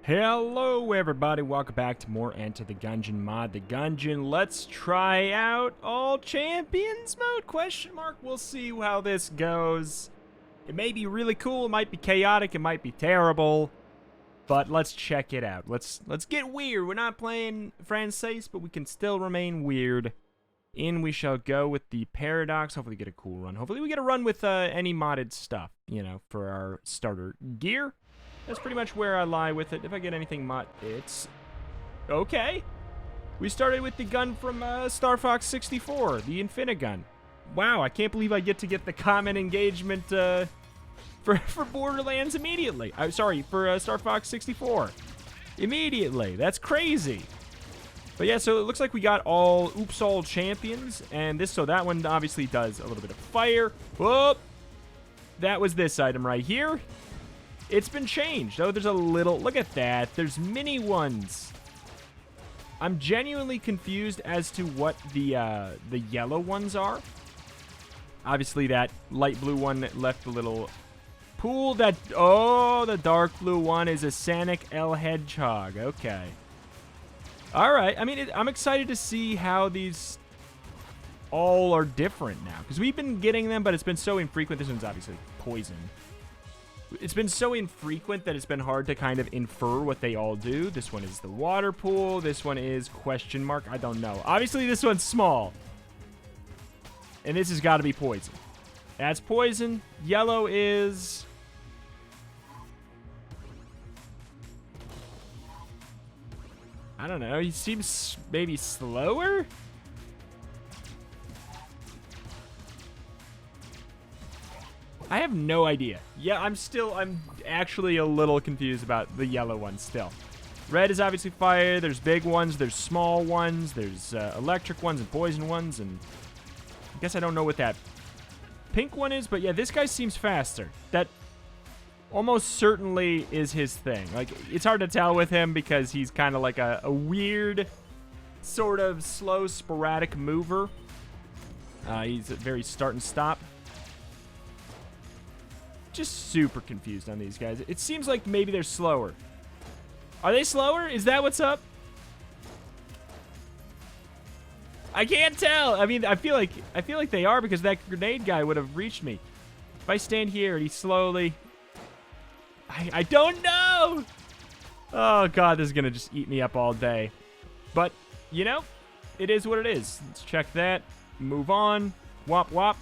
Hello everybody, welcome back to more and to the Gungeon mod, the Gungeon. Let's try out all champions mode, question mark. We'll see how this goes. It may be really cool, it might be chaotic, it might be terrible, but let's check it out. Let's get weird. We're not playing Francaise, but we can still remain weird. In we shall go with the Paradox. Hopefully get a cool run. Hopefully we get a run with any modded stuff, you know, for our starter gear. That's pretty much where I lie with it. If I get anything it's... Okay. We started with the gun from Star Fox 64, the Infinigun. Wow, I can't believe I get to get the common engagement for Borderlands immediately. Sorry, for Star Fox 64. Immediately. That's crazy. But yeah, so it looks like we got all champions, and so that one obviously does a little bit of fire. Whoop! That was this item right here. It's been changed. Oh, there's a little... Look at that. There's mini ones. I'm genuinely confused as to what the yellow ones are. Obviously, that light blue one left a little pool. Oh, the dark blue one is a Sonic L Hedgehog. Okay. All right. I mean, I'm excited to see how these all are different now. Because we've been getting them, but it's been so infrequent. This one's obviously poison. It's been so infrequent that it's been hard to kind of infer what they all do. This one is the water pool. This one is question mark. I don't know. Obviously, this one's small. And this has got to be poison. That's poison. Yellow is... I don't know. He seems maybe slower? I have no idea. Yeah, I'm actually a little confused about the yellow one still. Red is obviously fire. There's big ones. There's small ones. There's electric ones and poison ones. And I guess I don't know what that pink one is. But yeah, this guy seems faster. That almost certainly is his thing. Like, it's hard to tell with him because he's kind of like a weird, sort of slow, sporadic mover. He's a very start and stop. Just super confused on these guys. It seems like maybe they're slower. Are they slower? Is that what's up? I can't tell. I mean, I feel like they are because that grenade guy would have reached me. If I stand here and he slowly... I don't know. Oh, God, this is going to just eat me up all day. But, you know, it is what it is. Let's check that. Move on. Wop, wop.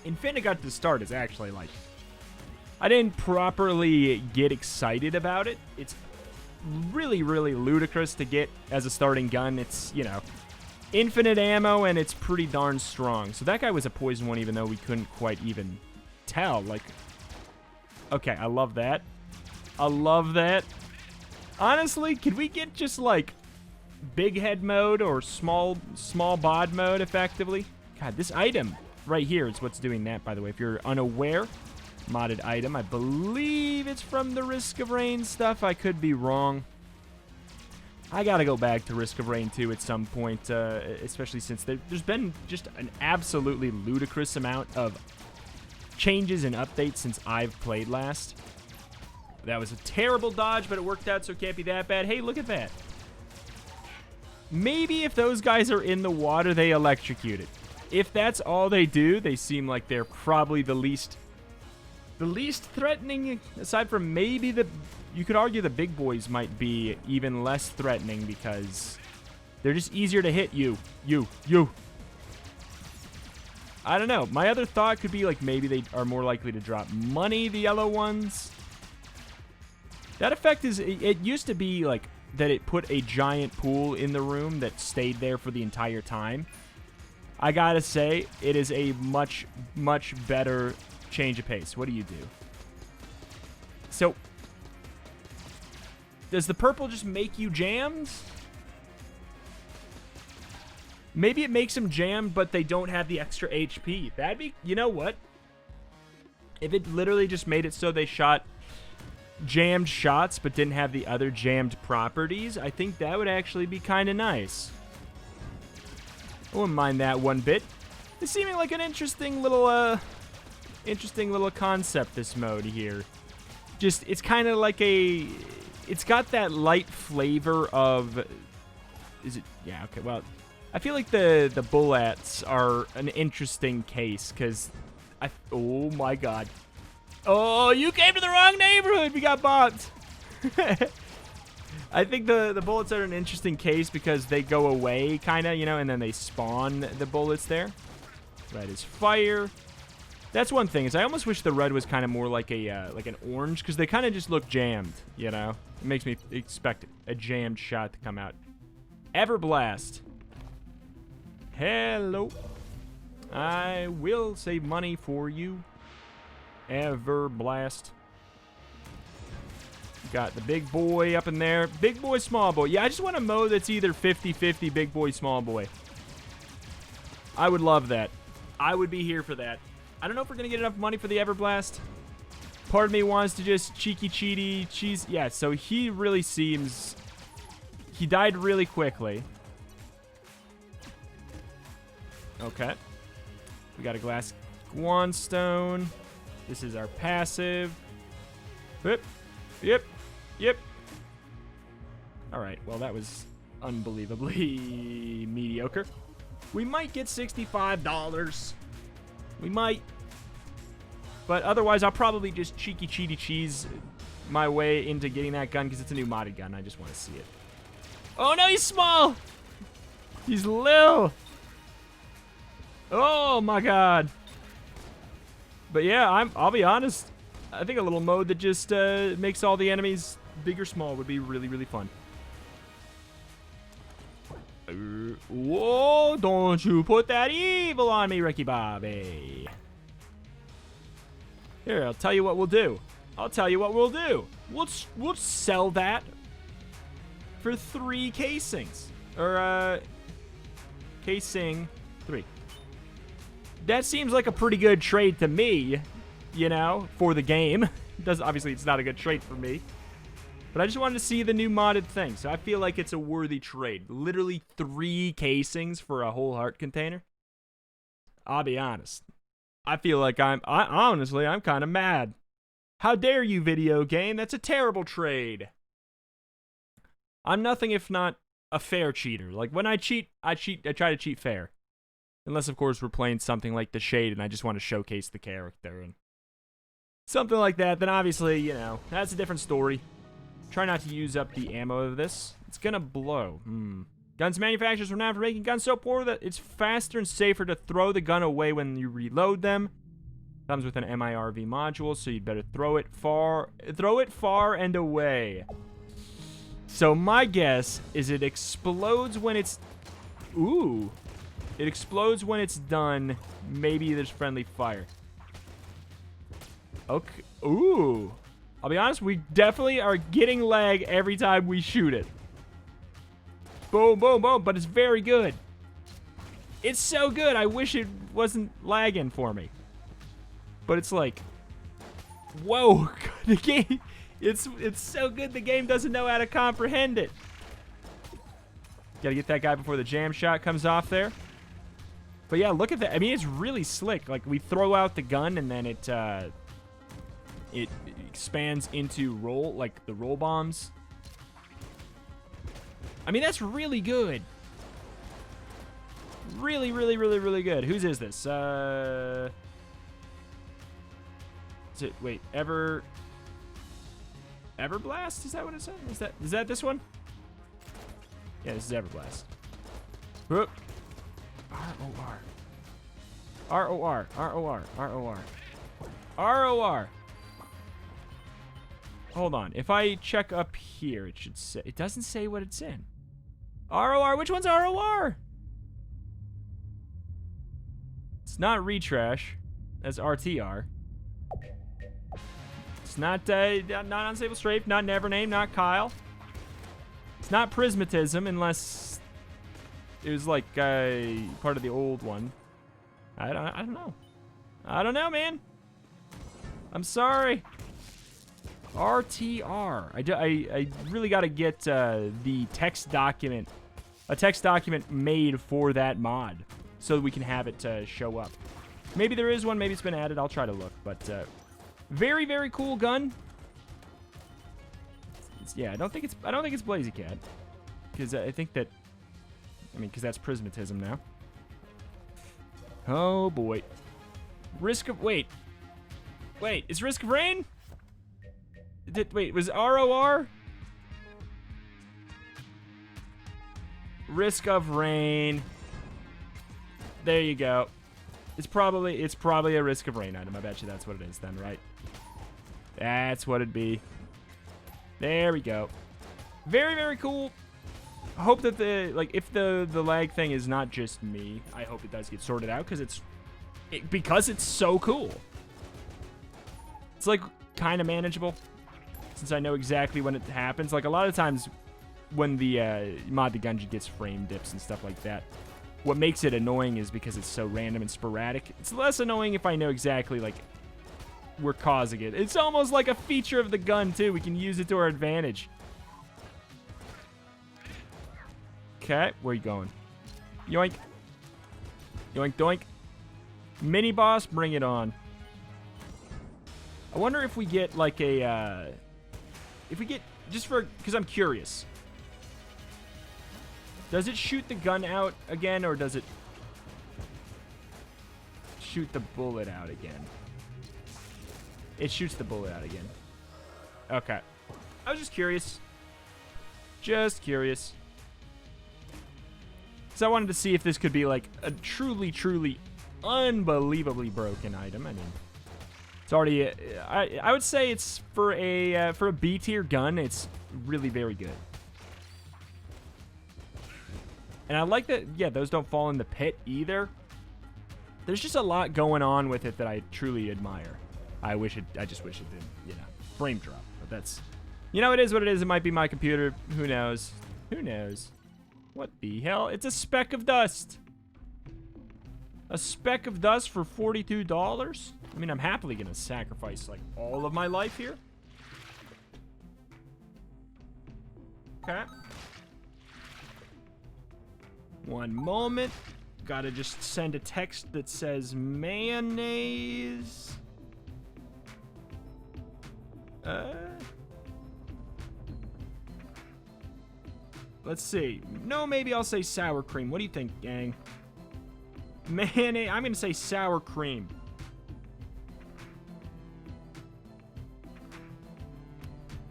Infinigun to start is actually like... I didn't properly get excited about it. It's really, really ludicrous to get as a starting gun. It's, you know, infinite ammo, and it's pretty darn strong. So that guy was a poison one, even though we couldn't quite even tell. Like, okay, I love that. I love that. Honestly, could we get just, like, big head mode or small bod mode, effectively? God, this item right here is what's doing that, by the way. If you're unaware... Modded item. I believe it's from the Risk of Rain stuff. I could be wrong. I gotta go back to Risk of Rain 2 at some point, especially since there's been just an absolutely ludicrous amount of changes and updates since I've played last. That was a terrible dodge, but it worked out, so it can't be that bad. Hey, look at that. Maybe if those guys are in the water, they electrocute it. If that's all they do, they seem like they're probably the least threatening, aside from maybe you could argue the big boys might be even less threatening because they're just easier to hit you. I don't know. My other thought could be like maybe they are more likely to drop money, the yellow ones. That effect is, it used to be like that it put a giant pool in the room that stayed there for the entire time. I gotta say, it is a much, much better change of pace. What do you do? So, does the purple just make you jammed? Maybe it makes them jammed, but they don't have the extra HP. That'd be, you know what? If it literally just made it so they shot jammed shots, but didn't have the other jammed properties, I think that would actually be kind of nice. I wouldn't mind that one bit. It's seeming like an interesting little concept, this mode here. Just, it's kind of like a it's got that light flavor of... Is it? Yeah, okay, well... I feel like the bullets are an interesting case, because... Oh, my God. Oh, you came to the wrong neighborhood! We got bopped! I think the bullets are an interesting case because they go away, kind of, you know, and then they spawn the bullets there. Red is fire. That's one thing, is I almost wish the red was kind of more like a like an orange, because they kind of just look jammed, you know? It makes me expect a jammed shot to come out. Everblast. Hello. I will save money for you. Everblast. Got the big boy up in there. Big boy, small boy. Yeah, I just want a mode that's either 50-50 big boy, small boy. I would love that. I would be here for that. I don't know if we're going to get enough money for the Everblast. Part of me wants to just cheeky cheese. Yeah, so he really seems... He died really quickly. Okay. We got a glass Guanstone. This is our passive. Yep. Yep. Yep. Alright, well, that was unbelievably mediocre. We might get $65. We might. But otherwise, I'll probably just cheeky cheese my way into getting that gun because it's a new modded gun. I just want to see it. Oh, no, he's small. He's little. Oh, my God. But yeah, I'll be honest. I think a little mode that just makes all the enemies big or small would be really, really fun. Whoa, don't you put that evil on me, Ricky Bobby. Here, I'll tell you what we'll do. I'll tell you what we'll do. We'll sell that for 3 casings. Or, casing 3. That seems like a pretty good trade to me, you know, for the game. Obviously, it's not a good trade for me. But I just wanted to see the new modded thing, so I feel like it's a worthy trade. Literally 3 casings for a whole heart container. I'll be honest. I feel like honestly, I'm kind of mad. How dare you, video game? That's a terrible trade. I'm nothing if not a fair cheater. Like, when I cheat, I try to cheat fair. Unless, of course, we're playing something like The Shade and I just want to showcase the character and something like that, then obviously, you know, that's a different story. Try not to use up the ammo of this. It's gonna blow. Guns manufacturers are renowned for making guns so poor that it's faster and safer to throw the gun away when you reload them. Comes with an MIRV module, so you'd better throw it far and away. So my guess is it explodes when it's... Ooh. It explodes when it's done. Maybe there's friendly fire. Okay. Ooh. I'll be honest, we definitely are getting lag every time we shoot it. Boom, boom, boom, but it's very good. It's so good, I wish it wasn't lagging for me. But it's like, whoa, the game, it's so good the game doesn't know how to comprehend it. Gotta get that guy before the jam shot comes off there. But yeah, look at that. I mean, it's really slick. Like, we throw out the gun and then it expands into roll, like the roll bombs. I mean, that's really good. Really, really, really, really good. Whose is this? Is it, wait, Everblast? Is that what it said? Is that this one? Yeah, this is Everblast. Whoop. R-O-R. R-O-R. R-O-R. R-O-R. R-O-R. Hold on. If I check up here, it should say... It doesn't say what it's in. R-O-R. Which one's R-O-R? It's not Retrash. That's R-T-R. It's not Unstable Strafe, not Nevername, not Kyle. It's not Prismatism, unless it was like part of the old one. I don't know. I don't know, man. I'm sorry. RTR. I really got to get the text document, a text document made for that mod, so that we can have it show up. Maybe there is one. Maybe it's been added. I'll try to look. But very, very cool gun. Yeah, I don't think it's Blazy Cat. Because I think that... I mean, because that's Prismatism now. Oh, boy. Risk of... Wait. Wait, is Risk of Rain? Wait, was ROR? Risk of Rain. There you go. It's probably a Risk of Rain item. I bet you that's what it is then, right? That's what it'd be. There we go. Very, very cool. I hope that if the lag thing is not just me, I hope it does get sorted out because it's so cool. It's like kind of manageable since I know exactly when it happens. Like a lot of times when the mod the Gungeon gets frame dips and stuff like that, what makes it annoying is because it's so random and sporadic. It's less annoying if I know exactly like we're causing it. It's almost like a feature of the gun too. We can use it to our advantage. Okay, where you going? Yoink. Yoink doink. Mini boss, bring it on. I wonder if we get like a, because I'm curious. Does it shoot the gun out again, or does it shoot the bullet out again? It shoots the bullet out again. Okay. I was just curious. Just curious. So I wanted to see if this could be like a truly, truly unbelievably broken item. I mean, it's already, I would say it's for a B tier gun, it's really very good. And I like that, yeah, those don't fall in the pit either. There's just a lot going on with it that I truly admire. I just wish it didn't, you know, frame drop. But that's, you know, it is what it is. It might be my computer. Who knows? Who knows? What the hell? It's a speck of dust. A speck of dust for $42? I mean, I'm happily going to sacrifice, like, all of my life here. Okay. One moment. Gotta just send a text that says mayonnaise. Let's see. No, maybe I'll say sour cream. What do you think, gang? Mayonnaise. I'm gonna say sour cream.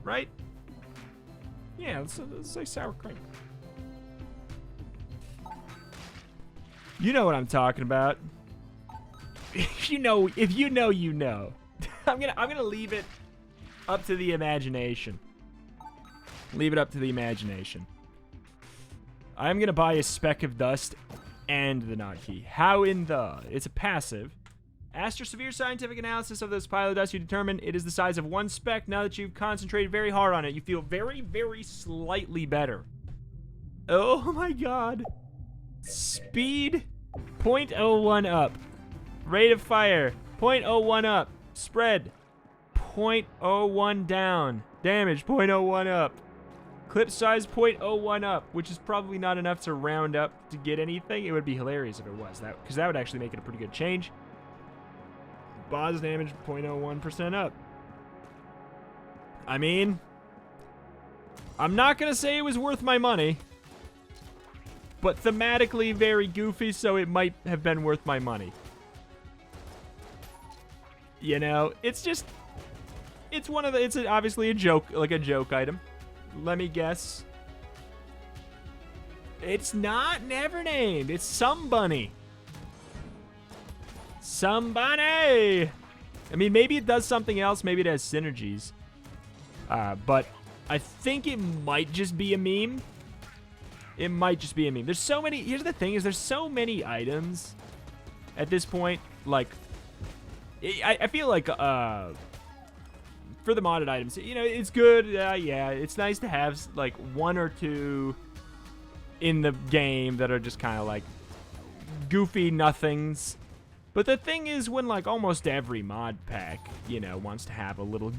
Right? Yeah, let's say sour cream. You know what I'm talking about. If you know, you know. I'm gonna leave it up to the imagination. Leave it up to the imagination. I'm gonna buy a speck of dust and the not key. How in the? It's a passive. After severe scientific analysis of this pile of dust, you determine it is the size of one speck. Now that you've concentrated very hard on it, you feel very, very slightly better. Oh my god. Speed 0.01 up. Rate of fire 0.01 up. Spread 0.01 down. Damage 0.01 up. Clip size 0.01 up, which is probably not enough to round up to get anything. It would be hilarious if it was, because that would actually make it a pretty good change. Boss damage 0.01% up. I mean, I'm not going to say it was worth my money, but thematically very goofy, so it might have been worth my money. You know, it's just, it's one of the, it's obviously a joke, like a joke item. Let me guess. It's not never named. It's somebody. Somebody. I mean, maybe it does something else. Maybe it has synergies. But I think it might just be a meme. It might just be a meme. There's so many. Here's the thing: is there's so many items at this point. Like, I feel like for the modded items, you know, it's good. Yeah, it's nice to have like one or two in the game that are just kind of like goofy nothings. But the thing is, when like almost every mod pack, you know, wants to have a little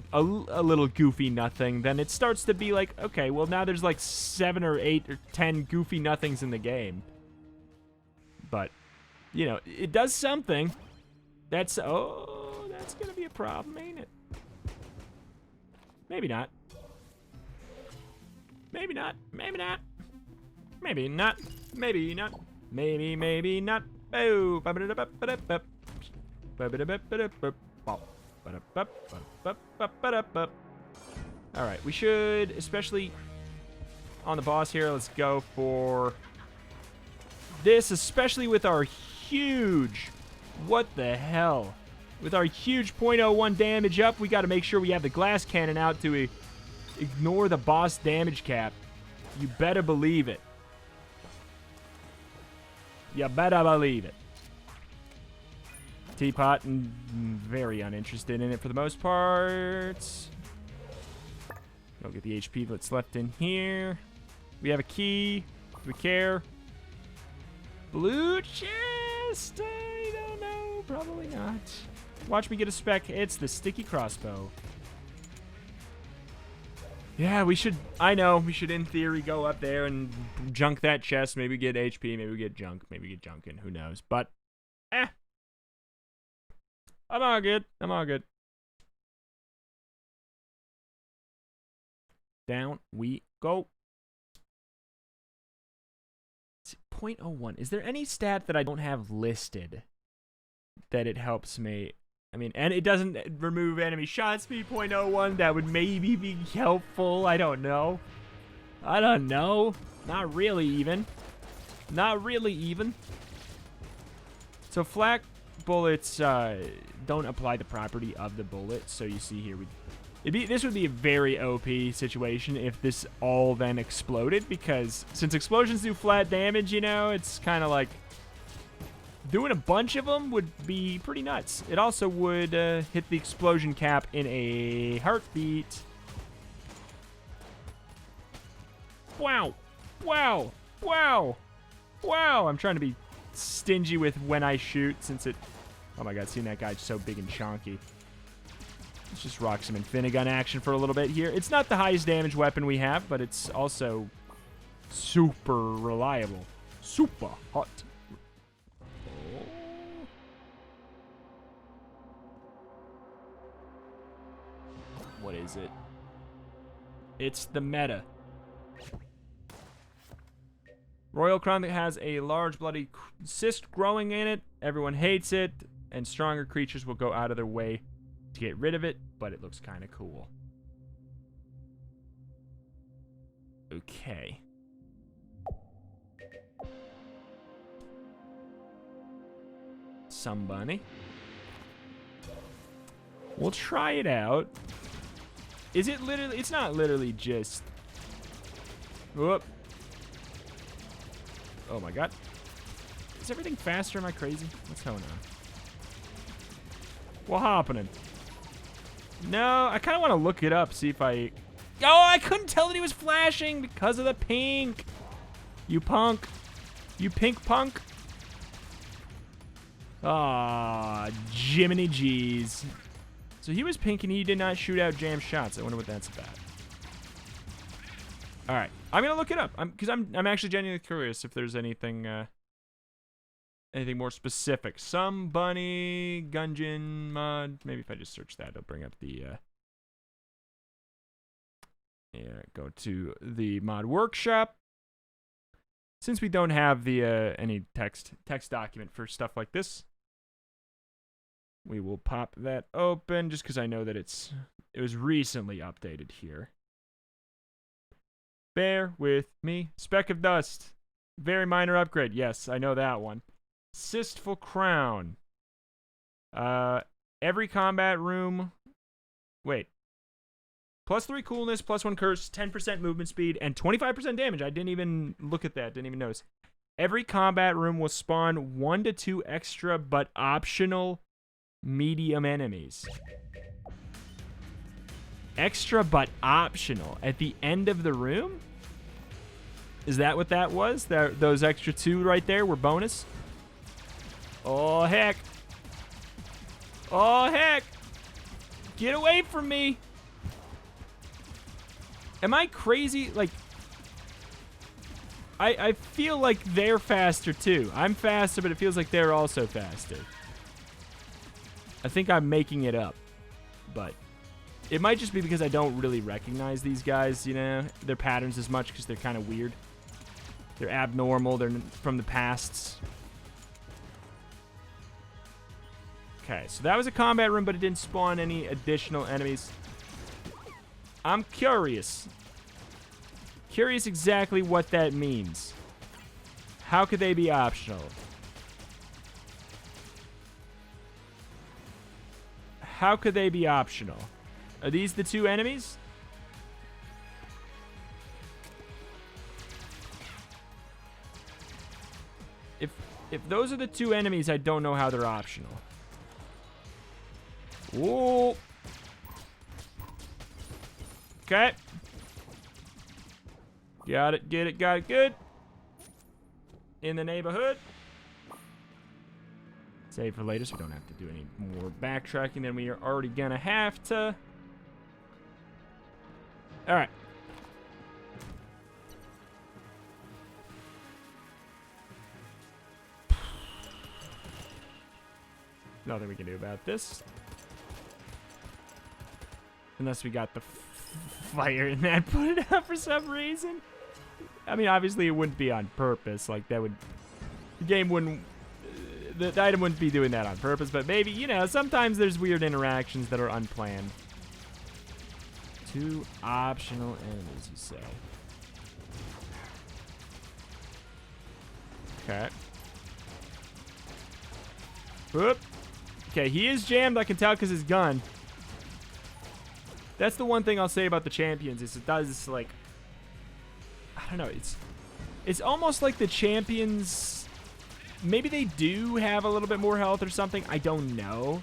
goofy nothing, then it starts to be like, okay, well now there's like 7 or 8 or 10 goofy nothings in the game. But, you know, it does something. That's gonna be a problem, ain't it? Maybe not. Maybe not. Maybe not. Maybe not. Maybe not. Maybe, maybe not. Oh. Alright, we should, especially on the boss here, let's go for this, especially with our huge, what the hell? With our huge 0.01 damage up, we got to make sure we have the glass cannon out to ignore the boss damage cap. You better believe it. You better believe it. Teapot, very uninterested in it for the most part. Don't get the HP that's left in here. We have a key. Do we care? Blue chest? I don't know. Probably not. Watch me get a spec. It's the sticky crossbow. Yeah, we should... I know. We should, in theory, go up there and junk that chest. Maybe get HP. Maybe we get junk. Maybe get junkin'. Who knows? But, I'm all good. I'm all good. Down we go. 0.01. Is there any stat that I don't have listed that it helps me? I mean, and it doesn't remove enemy shot speed. 0.01. That would maybe be helpful. I don't know. I don't know. Not really even. Not really even. So flak bullets don't apply the property of the bullet. So you see here, this would be a very OP situation if this all then exploded, because since explosions do flat damage, you know, it's kind of like doing a bunch of them would be pretty nuts. It also would hit the explosion cap in a heartbeat. Wow. Wow. Wow. Wow. I'm trying to be stingy with when I shoot since it... Oh my god, seeing that guy so big and chonky. Let's just rock some Infinigun action for a little bit here. It's not the highest damage weapon we have, but it's also super reliable. Super hot. Oh. What is it? It's the meta. Royal Crown that has a large bloody cyst growing in it. Everyone hates it, and stronger creatures will go out of their way to get rid of it, but it looks kind of cool. Okay. Somebody. We'll try it out. Is it literally... It's not literally just... Whoop. Oh my god. Is everything faster? Am I crazy? What's going on? What happening? No, I kind of want to look it up, see if I... Oh, I couldn't tell that he was flashing because of the pink. You punk. You pink punk. Ah, Jiminy G's. So he was pink and he did not shoot out jam shots. I wonder what that's about. All right, I'm gonna look it up because I'm actually genuinely curious if there's anything anything more specific. Some bunny Gungeon mod. Maybe if I just search that, it'll bring up the yeah. Go to the mod workshop. Since we don't have the any text document for stuff like this, we will pop that open just because I know that it was recently updated here. Bear with me. Speck of Dust. Very minor upgrade. Yes, I know that one. Cystful Crown. Every combat room. Wait. +3 coolness, +1 curse, 10% movement speed, and 25% damage. I didn't even look at that. Didn't even notice. Every combat room will spawn 1 to 2 extra but optional medium enemies. Extra but optional at the end of the room? Is that what that was? Those extra 2 right there were bonus? Oh, heck. Oh, heck. Get away from me. Am I crazy? Like, I feel like they're faster too. I'm faster, but it feels like they're also faster. I think I'm making it up, but It might just be because I don't really recognize these guys, you know, their patterns as much because they're kind of weird. They're abnormal. They're from the pasts. Okay, so that was a combat room, but it didn't spawn any additional enemies. I'm curious. Curious exactly what that means. How could they be optional? How could they be optional? Are these the two enemies? If those are the two enemies, I don't know how they're optional. Whoa. Okay. Got it, get it, got it, good. In the neighborhood. Save for later so we don't have to do any more backtracking than we are already gonna have to. Alright. Nothing we can do about this. Unless we got the fire and that put it up for some reason. I mean, obviously it wouldn't be on purpose. Like, that would... The game wouldn't... The item wouldn't be doing that on purpose, but maybe, you know, sometimes there's weird interactions that are unplanned. Two optional enemies, you say. Okay. Whoop. Okay, he is jammed, I can tell, because his gun. That's the one thing I'll say about the champions, is it does, like... I don't know, it's almost like the champions... Maybe they do have a little bit more health or something, I don't know.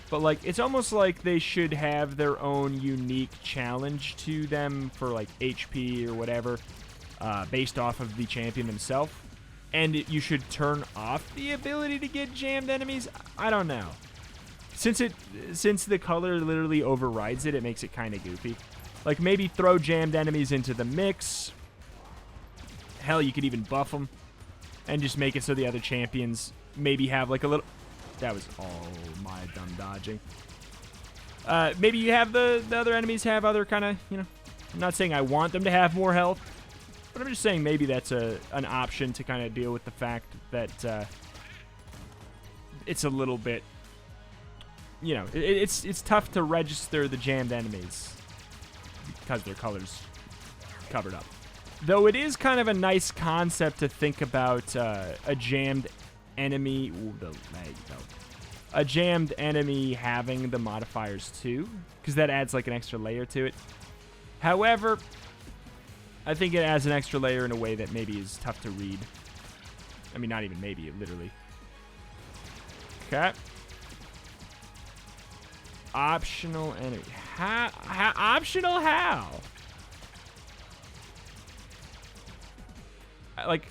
But, like, it's almost like they should have their own unique challenge to them for, like, HP or whatever, based off of the champion himself. And you should turn off the ability to get jammed enemies. I don't know. Since the color literally overrides it, it makes it kind of goofy. Like, maybe throw jammed enemies into the mix. Hell, you could even buff them. And just make it so the other champions maybe have, like, a little... That was all my dumb dodging. Maybe you have the other enemies have other kind of, you know... I'm not saying I want them to have more health. But I'm just saying maybe that's an option to kind of deal with the fact that it's a little bit... You know, it's tough to register the jammed enemies because their color's covered up. Though it is kind of a nice concept to think about a jammed enemy... Ooh, the leg, though. A jammed enemy having the modifiers too, because that adds like an extra layer to it. However, I think it adds an extra layer in a way that maybe is tough to read. I mean, not even maybe, literally. Okay. Optional enemy. Optional how? Like,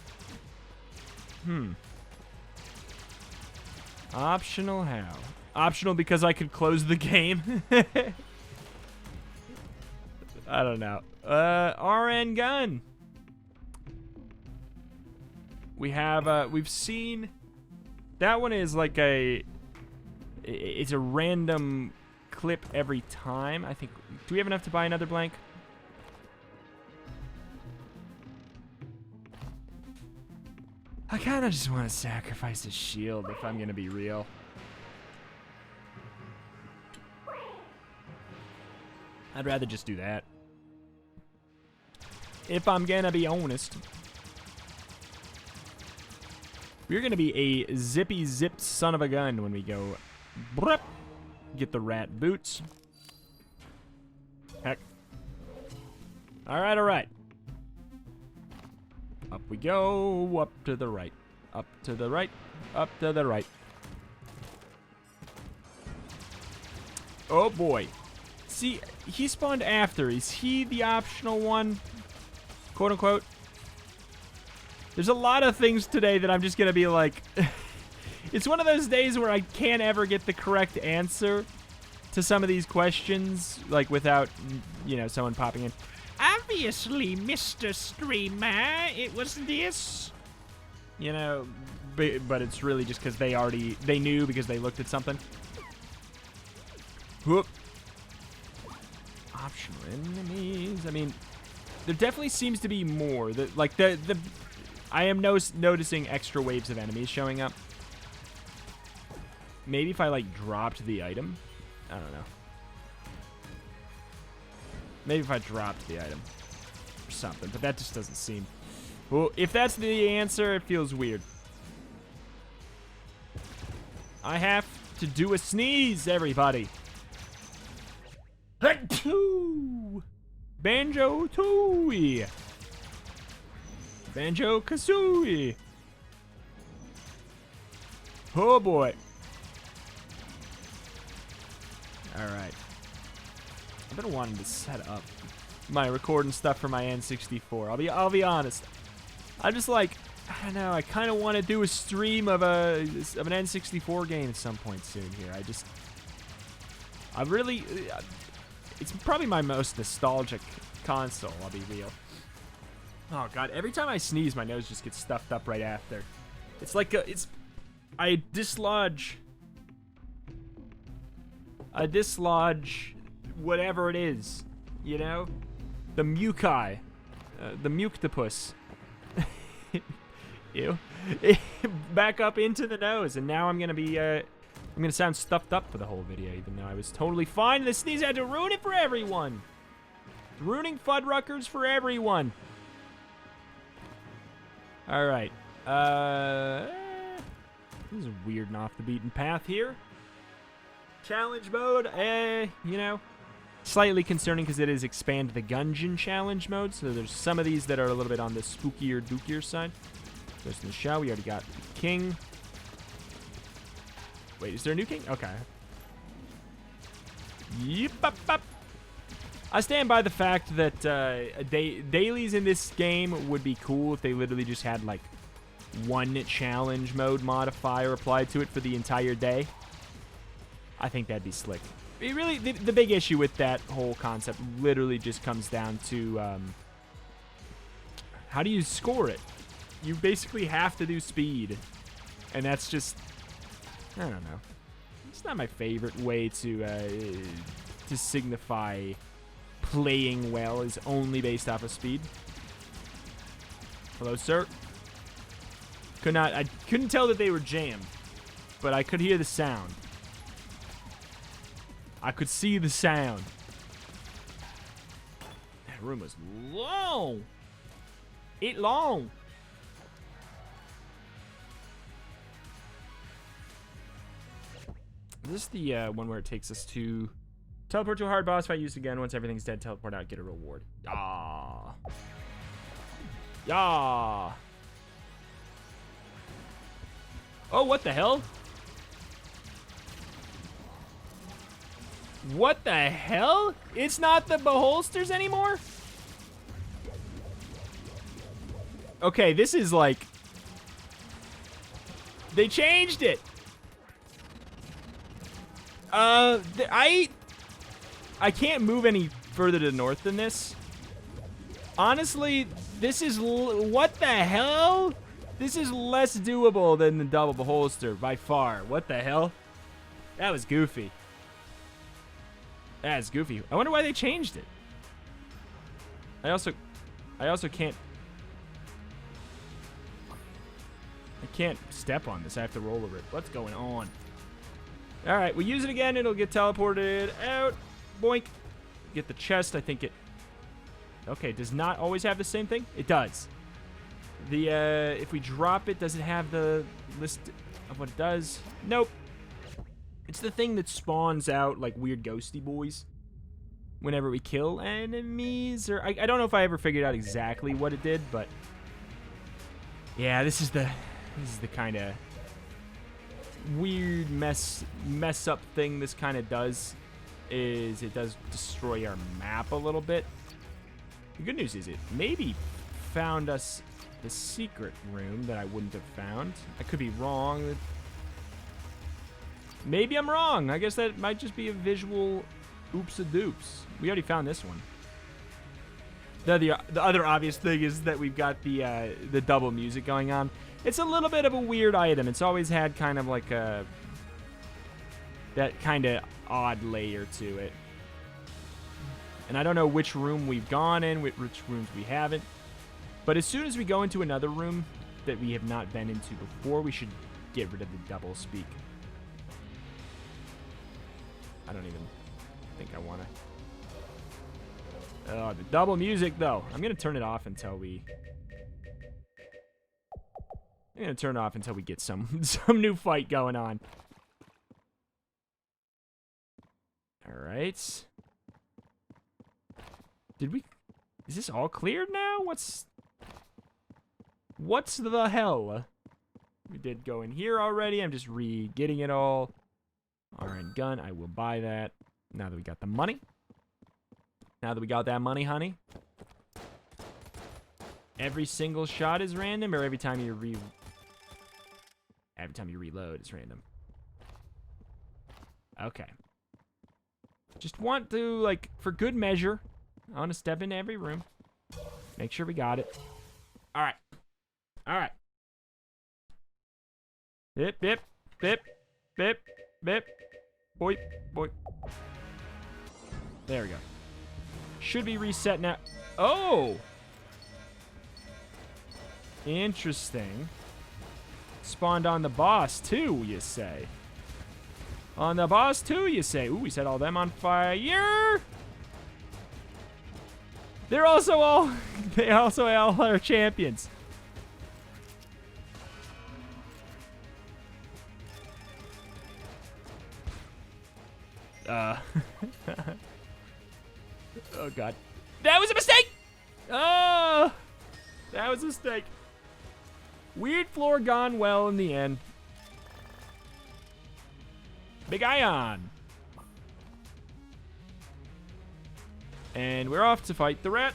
Optional how? Optional because I could close the game? I don't know. RN gun. We have, we've seen... That one is like it's a random clip every time. I think... Do we have enough to buy another blank? I kind of just want to sacrifice a shield if I'm going to be real. I'd rather just do that. If I'm going to be honest. We're going to be a zippy zipped son of a gun when we go... Brup, get the rat boots. Heck. Alright, alright. Up we go, up to the right, up to the right, up to the right. Oh boy. See, he spawned after. Is he the optional one? Quote unquote. There's a lot of things today that I'm just going to be like... It's one of those days where I can't ever get the correct answer to some of these questions, like without, you know, someone popping in. Obviously, Mr. Streamer, it was this. You know, but it's really just because they knew because they looked at something. Whoop. Optional enemies. I mean, there definitely seems to be more. I am noticing extra waves of enemies showing up. Maybe if I, like, dropped the item. I don't know. Maybe if I dropped the item or something, but that just doesn't seem... Well, if that's the answer, it feels weird. I have to do a sneeze, everybody. Banjo-Tooie. Banjo-Kazooie. Oh, boy. All right. I've been wanting to set up my recording stuff for my N64. I'll be honest. I'm just like, I don't know. I kind of want to do a stream of an N64 game at some point soon here. It's probably my most nostalgic console. I'll be real. Oh god, every time I sneeze, my nose just gets stuffed up right after. It's like I dislodge whatever it is, you know? The muci. The muctopus. Ew. Back up into the nose, and now I'm gonna sound stuffed up for the whole video, even though I was totally fine. The sneeze had to ruin it for everyone. It's ruining Fuddruckers for everyone. All right. This is weird and off the beaten path here. Challenge mode, you know, slightly concerning because it is expand the Gungeon challenge mode. So there's some of these that are a little bit on the spookier, dookier side. Goes in the show. We already got King. Wait, is there a new king? Okay. Yep, up, up. I stand by the fact that dailies in this game would be cool if they literally just had like one challenge mode modifier applied to it for the entire day. I think that'd be slick. It really, the big issue with that whole concept literally just comes down to how do you score it? You basically have to do speed, and that's just, I don't know. It's not my favorite way to signify playing well is only based off of speed. Hello, sir. I couldn't tell that they were jammed, but I could hear the sound. I could see the sound. That room was long. It long. Is this the one where it takes us to teleport to a hard boss fight? Use again. Once everything's dead, teleport out, get a reward. Ah. Yeah. Oh, what the hell? What the hell? It's not the beholsters anymore? Okay, this is like... They changed it. I can't move any further to the north than this. Honestly, this is... What the hell? This is less doable than the double beholster by far. What the hell? That was goofy. That's goofy. I wonder why they changed it. I also can't... I can't step on this. I have to roll over it. What's going on? All right, we use it again. It'll get teleported out. Boink. Get the chest. I think it... Okay, does not always have the same thing? It does. The, if we drop it, does it have the list of what it does? Nope. It's the thing that spawns out, like, weird ghosty boys whenever we kill enemies. Or I don't know if I ever figured out exactly what it did, but... Yeah, this is the kind of weird mess up thing this kind of does. Is it does destroy our map a little bit. The good news is it maybe found us the secret room that I wouldn't have found. I could be wrong. Maybe I'm wrong. I guess that might just be a visual oops-a-doops. We already found this one. The other obvious thing is that we've got the double music going on. It's a little bit of a weird item. It's always had kind of like that kind of odd layer to it. And I don't know which room we've gone in, which rooms we haven't. But as soon as we go into another room that we have not been into before, we should get rid of the double speak. I don't even think I want to. The double music, though. I'm going to turn it off until we... I'm going to turn it off until we get some new fight going on. All right. Did we... Is this all cleared now? What's the hell? We did go in here already. I'm just re-getting it all. RN gun. I will buy that. Now that we got the money. Now that we got that money, honey. Every single shot is random, or every time you reload, it's random. Okay. Just want to, like, for good measure, I want to step into every room. Make sure we got it. All right. All right. Bip, bip, bip, bip, bip. Boy, boy. There we go. Should be reset now. Oh! Interesting. Spawned on the boss, too, you say. On the boss, too, you say. Ooh, we set all them on fire. They're also all... They also all are champions. Oh, God. That was a mistake! Oh! That was a mistake. Weird floor gone well in the end. Big Ion. And we're off to fight the rat.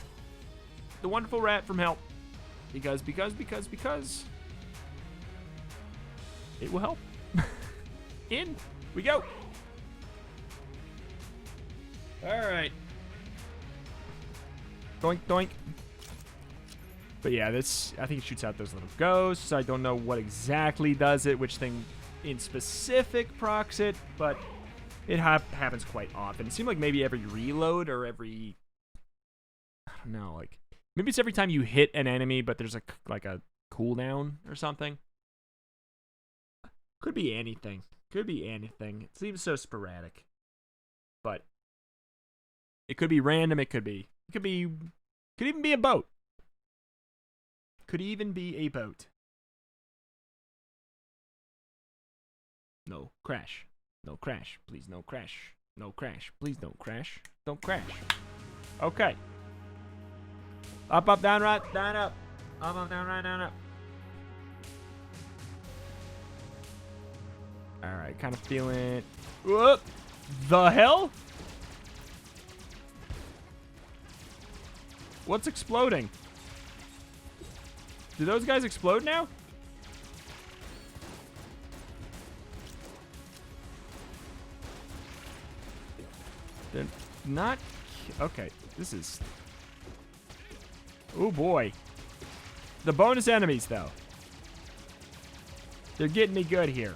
The wonderful rat from hell. Because it will help. In we go. Alright. Doink, doink. But yeah, this, I think it shoots out those little ghosts. I don't know what exactly does it, which thing in specific procs it, but it happens quite often. It seemed like maybe every reload or every, I don't know, like, maybe it's every time you hit an enemy, but there's like a cooldown or something. Could be anything. Could be anything. It seems so sporadic. But it could be random, could even be a boat. Could even be a boat. No crash. No crash. Please, no crash. No crash. Please don't crash. Don't crash. Okay. Up, up, down, right, down, up. Up, up, down, right, down, up. Alright, kind of feeling... Whoop! The hell? What's exploding? Do those guys explode now? They're not... Okay, this is... Oh boy. The bonus enemies, though. They're getting me good here.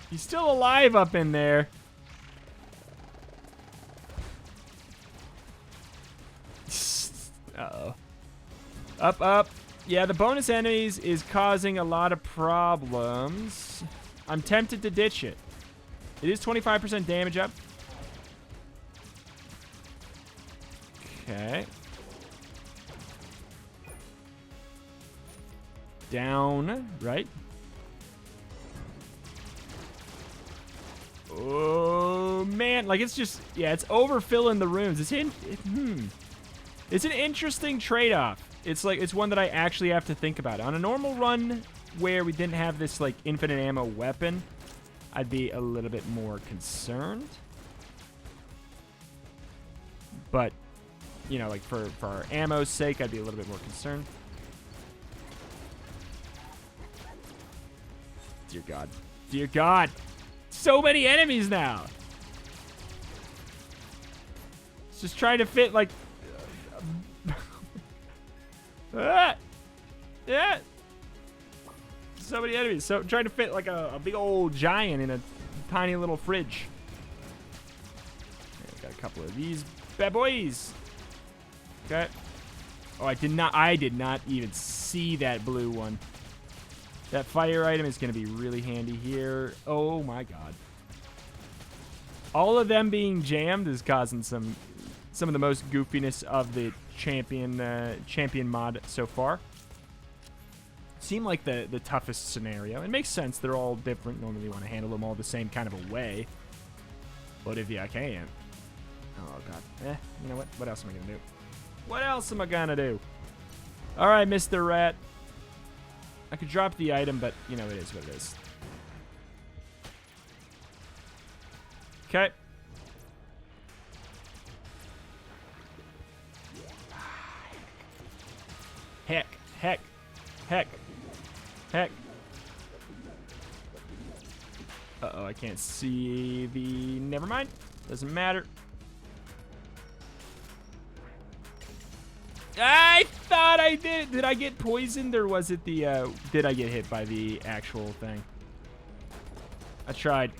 He's still alive up in there. Uh-oh. Up, up. Yeah, the bonus enemies is causing a lot of problems. I'm tempted to ditch it. It is 25% damage up. Okay. Down, right? Oh, man. Like, it's just... Yeah, it's overfilling the rooms. It's It's an interesting trade-off. It's like, it's one that I actually have to think about. On a normal run where we didn't have this, like, infinite ammo weapon, I'd be a little bit more concerned. But, you know, like, for our ammo's sake, I'd be a little bit more concerned. Dear God. Dear God. So many enemies now. It's just trying to fit, like... Yeah. so many enemies. So I'm trying to fit like a big old giant in a tiny little fridge. Okay, got a couple of these bad boys. Okay. Oh, I did not even see that blue one. That fire item is going to be really handy here. Oh my god. All of them being jammed is causing some of the most goofiness of the champion mod so far. Seemed like the toughest scenario. It makes sense. They're all different. Normally you want to handle them all the same kind of a way. But if you can't. Oh god. You know what? What else am I going to do? What else am I going to do? Alright, Mr. Rat. I could drop the item, but, you know, it is what it is. Okay. Heck. Uh-oh, I can't see the... Never mind. Doesn't matter. I thought I did. Did I get poisoned, or was it the, did I get hit by the actual thing? I tried.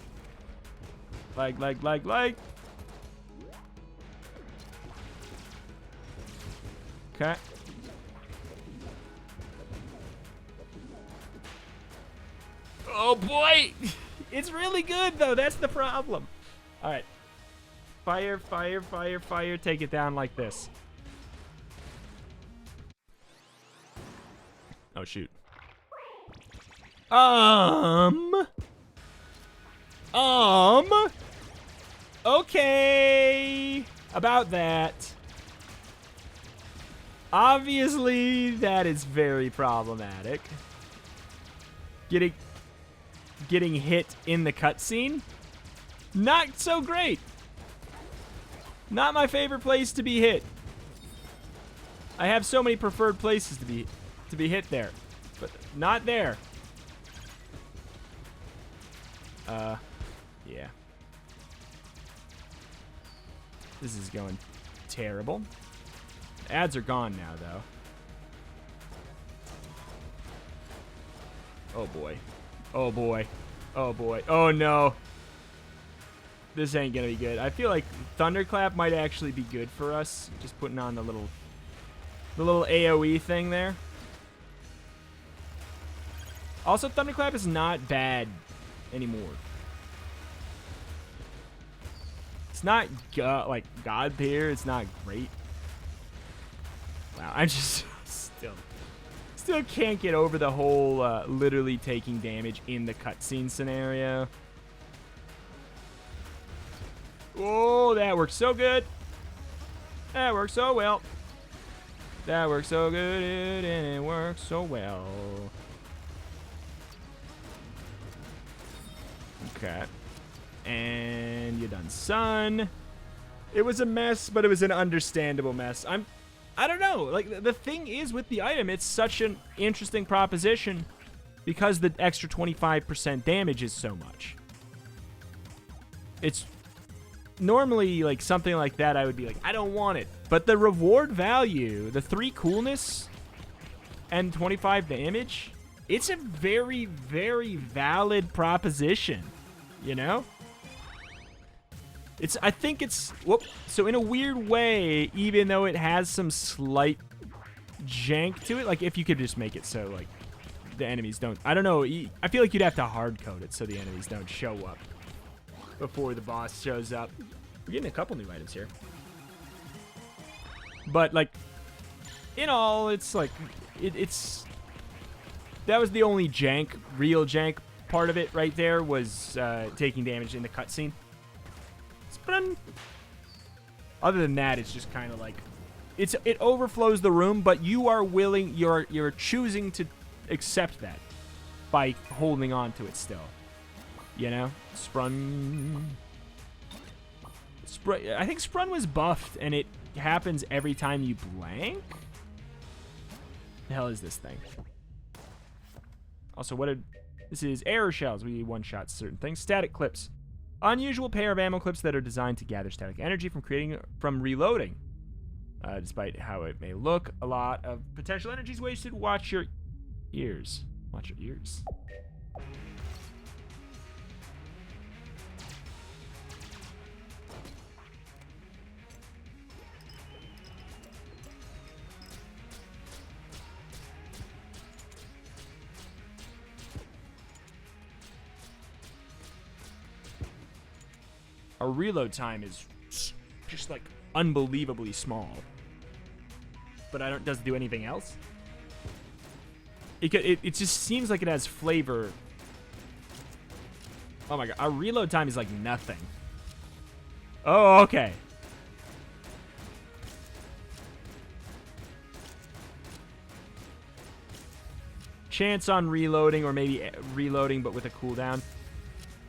Like. Okay. Oh, boy. It's really good, though. That's the problem. All right. Fire. Take it down like this. Oh, shoot. Okay. About that. Obviously, that is very problematic. Getting hit in the cutscene? Not so great. Not my favorite place to be hit. I have so many preferred places to be hit there, but not there. Yeah. This is going terrible. Ads are gone now, though. Oh boy. Oh boy. Oh boy. Oh no. This ain't gonna be good. I feel like Thunderclap might actually be good for us. Just putting on the little AoE thing there. Also, Thunderclap is not bad anymore. It's not like God tier. It's not great. Wow, I just still can't get over the whole literally taking damage in the cutscene scenario. Oh, that works so good. That works so well. That works so good, and it works so well. Okay. And you're done, son. It was a mess, but it was an understandable mess. I don't know. Like, the thing is with the item, it's such an interesting proposition because the extra 25% damage is so much. It's normally like something like that I would be like, I don't want it. But the reward value, the 3 coolness and 25 damage, it's a very, very valid proposition, you know? I think it's, whoop. So in a weird way, even though it has some slight jank to it, like if you could just make it so like the enemies don't, I don't know, I feel like you'd have to hard code it so the enemies don't show up before the boss shows up. We're getting a couple new items here. But like, in all, it's like, it's, that was the only jank, real jank part of it right there was taking damage in the cutscene. Other than that, it's just kind of like it overflows the room, but you are willing, you're choosing to accept that by holding on to it still. You know, Sprun. I think Sprun was buffed, and it happens every time you blank. The hell is this thing? Also, this is arrow shells. We one-shot certain things. Static clips. Unusual pair of ammo clips that are designed to gather static energy from reloading. Despite how it may look, a lot of potential energy is wasted. Watch your ears. Watch your ears. Our reload time is just like unbelievably small. But I don't. Does it do anything else? It just seems like it has flavor. Oh my god, our reload time is like nothing. Oh, okay. Chance on reloading, or maybe reloading but with a cooldown.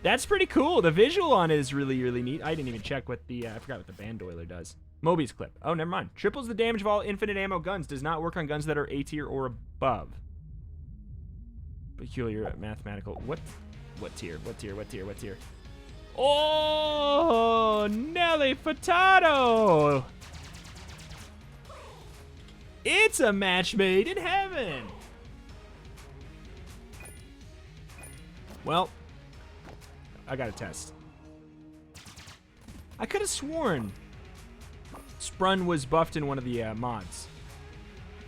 That's pretty cool. The visual on it is really, really neat. I didn't even check what the, I forgot what the Bandoiler does. Mobius clip. Oh, never mind. Triples the damage of all infinite ammo guns. Does not work on guns that are A tier or above. Peculiar mathematical. What tier? What tier? What tier? What tier? Oh, Nelly Furtado! It's a match made in heaven! Well, I got a test. I could have sworn Sprun was buffed in one of the mods.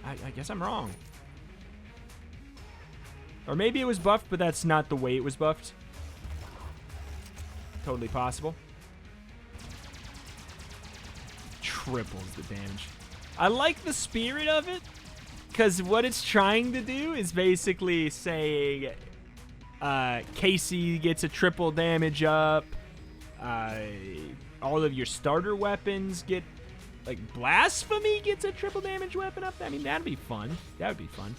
I guess I'm wrong. Or maybe it was buffed, but that's not the way it was buffed. Totally possible. Triples the damage. I like the spirit of it, because what it's trying to do is basically say Casey gets a triple damage up. All of your starter weapons get, like, Blasphemy gets a triple damage weapon up. I mean, that'd be fun. That would be fun.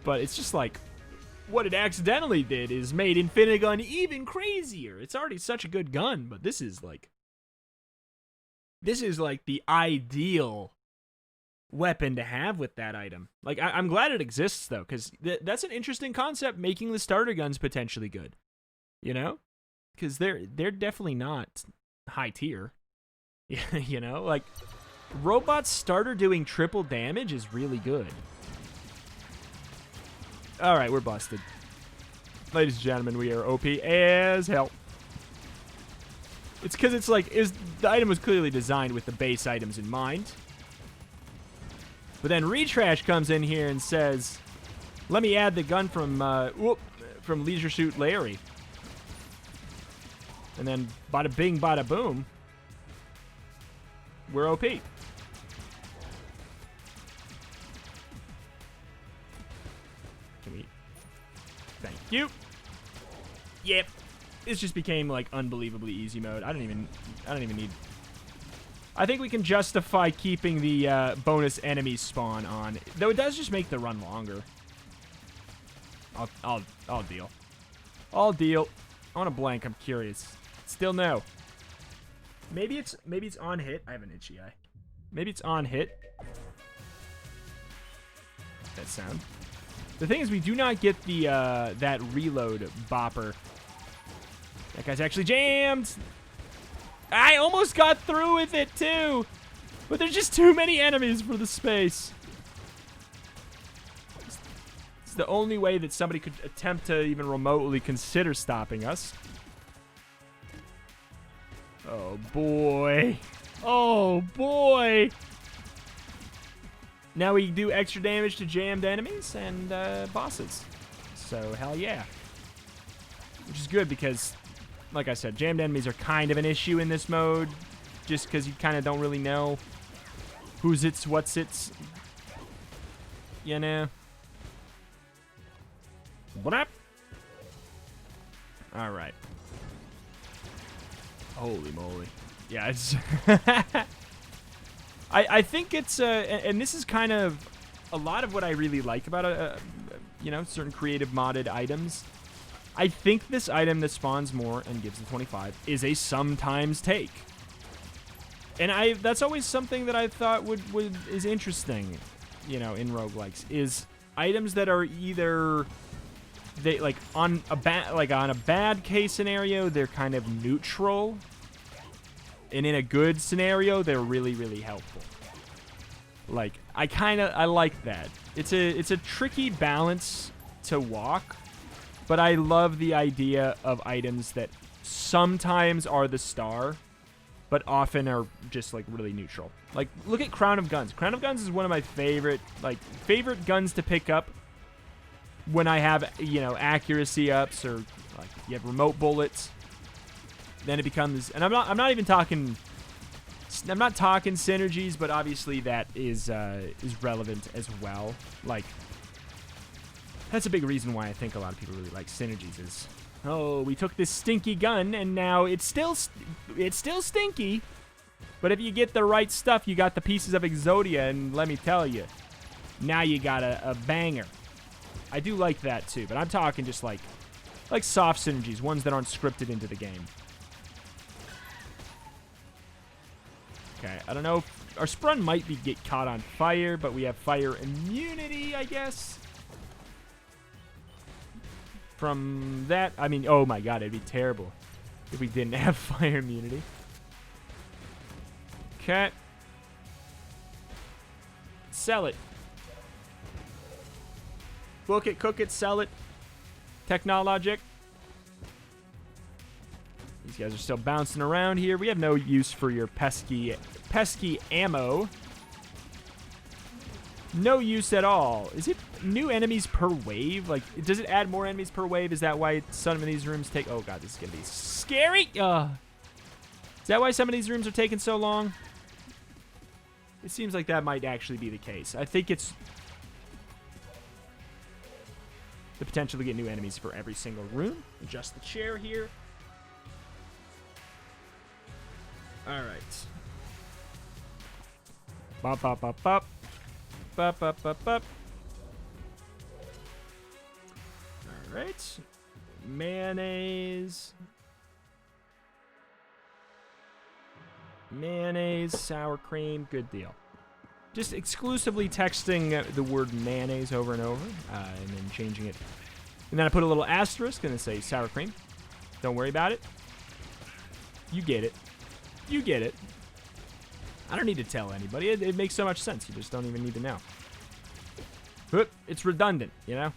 But it's just like, what it accidentally did is made Infinigun even crazier. It's already such a good gun, but this is like the ideal weapon to have with that item. Like, I'm glad it exists, though, because that's an interesting concept, making the starter guns potentially good. You know? Because they're definitely not high tier. You know? Like, Robot's starter doing triple damage is really good. Alright, we're busted. Ladies and gentlemen, we are OP as hell. It's because it's like, the item was clearly designed with the base items in mind. But then Retrash comes in here and says, let me add the gun from Leisure Suit Larry. And then bada bing, bada boom. We're OP. Thank you. Yep. This just became like unbelievably easy mode. I don't even need. I think we can justify keeping the bonus enemy spawn on, though it does just make the run longer. I'll deal. I'll deal. I want to blank. I'm curious. Still no. Maybe it's on hit. I have an itchy eye. Maybe it's on hit. That sound. The thing is, we do not get the that reload bopper. That guy's actually jammed. I almost got through with it too, but there's just too many enemies for the space. It's the only way that somebody could attempt to even remotely consider stopping us. Oh boy. Oh boy. Now we do extra damage to jammed enemies and bosses. So, hell yeah. Which is good because, like I said, jammed enemies are kind of an issue in this mode. Just because you kind of don't really know who's it's, what's it's. You know? What up? Alright. Holy moly. Yeah, it's... I think it's, and this is kind of a lot of what I really like about, you know, certain creative modded items. I think this item that spawns more and gives the 25 is a sometimes take. And that's always something that I thought is interesting, you know, in roguelikes, is items that are either, they, like, on a bad case scenario, they're kind of neutral. And in a good scenario, they're really, really helpful. Like, I like that. It's a tricky balance to walk, but I love the idea of items that sometimes are the star, but often are just like really neutral. Like, look at Crown of Guns. Crown of Guns is one of my favorite guns to pick up when I have, you know, accuracy ups, or like you have remote bullets. Then it becomes, and I'm not even talking, I'm not talking synergies, but obviously that is relevant as well. Like, that's a big reason why I think a lot of people really like synergies is, oh, we took this stinky gun and now it's still stinky, but if you get the right stuff, you got the pieces of Exodia, and let me tell you, now you got a banger. I do like that too, but I'm talking just like soft synergies, ones that aren't scripted into the game. Okay, I don't know if our Sprun might get caught on fire, but we have fire immunity, I guess. From that, I mean, oh my god, it'd be terrible if we didn't have fire immunity. Okay. Sell it. Book it, cook it, sell it. Technologic. These guys are still bouncing around here. We have no use for your pesky ammo. No use at all. Is it new enemies per wave? Like, does it add more enemies per wave? Is that why some of these rooms take... Oh, God, this is going to be scary. Is that why some of these rooms are taking so long? It seems like that might actually be the case. I think it's the potential to get new enemies for every single room. Adjust the chair here. All right. Bop, bop, bop, bop. Bop, bop, bop, bop. All right. Mayonnaise. Mayonnaise, sour cream, good deal. Just exclusively texting the word mayonnaise over and over, and then changing it. And then I put a little asterisk and then say sour cream. Don't worry about it. You get it. You get it. I don't need to tell anybody. It makes so much sense. You just don't even need to know. It's redundant, you know?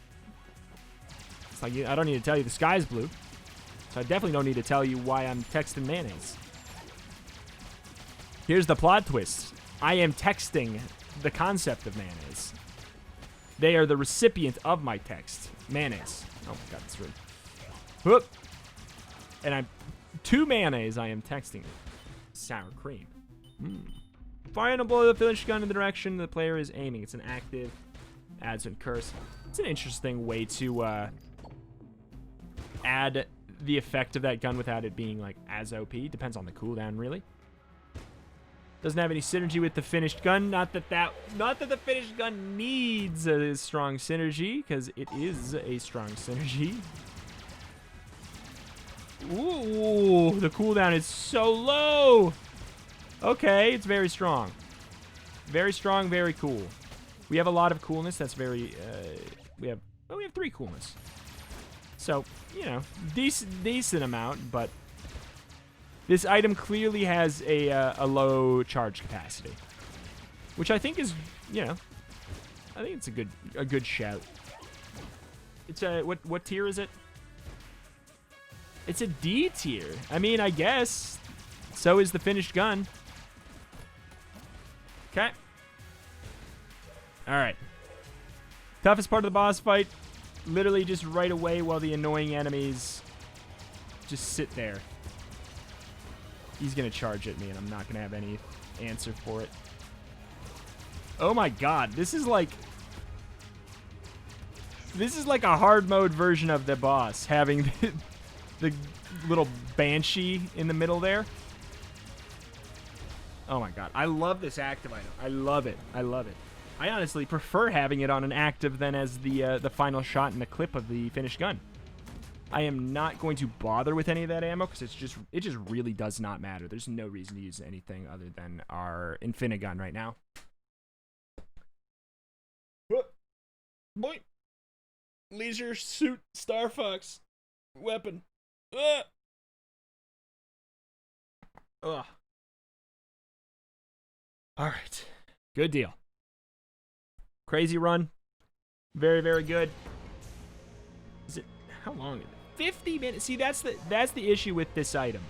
It's like, I don't need to tell you the sky's blue. So I definitely don't need to tell you why I'm texting mayonnaise. Here's the plot twist. I am texting the concept of mayonnaise. They are the recipient of my text. Mayonnaise. Oh my god, that's rude. Whoop. And I'm to mayonnaise, I am texting sour cream. Fire and blow the finished gun in the direction the player is aiming. It's an active. Adds and curse. It's an interesting way to add the effect of that gun without it being like as OP. Depends on the cooldown, really. Doesn't have any synergy with the finished gun. Not that the finished gun needs a strong synergy, because it is a strong synergy. Ooh, the cooldown is so low. Okay, it's very strong. Very strong, very cool. We have a lot of coolness. That's very, we have 3 coolness. So, you know, decent amount, but this item clearly has a low charge capacity, which I think is, you know, I think it's a good shout. It's a, what tier is it? It's a D tier. I mean, I guess. So is the finished gun. Okay. All right. Toughest part of the boss fight, literally just right away while the annoying enemies just sit there. He's going to charge at me, and I'm not going to have any answer for it. Oh my god, this is like a hard mode version of the boss, having the little banshee in the middle there. Oh my god, I love this active item. I love it. I love it. I honestly prefer having it on an active than as the final shot in the clip of the finished gun. I am not going to bother with any of that ammo because it just really does not matter. There's no reason to use anything other than our Infinigun right now. Boy, Leisure Suit Star Fox weapon. Ugh. Ugh. All right, good deal. Crazy run. Very, very good. Is it, how long is it? 50 minutes. See, that's the issue with this item.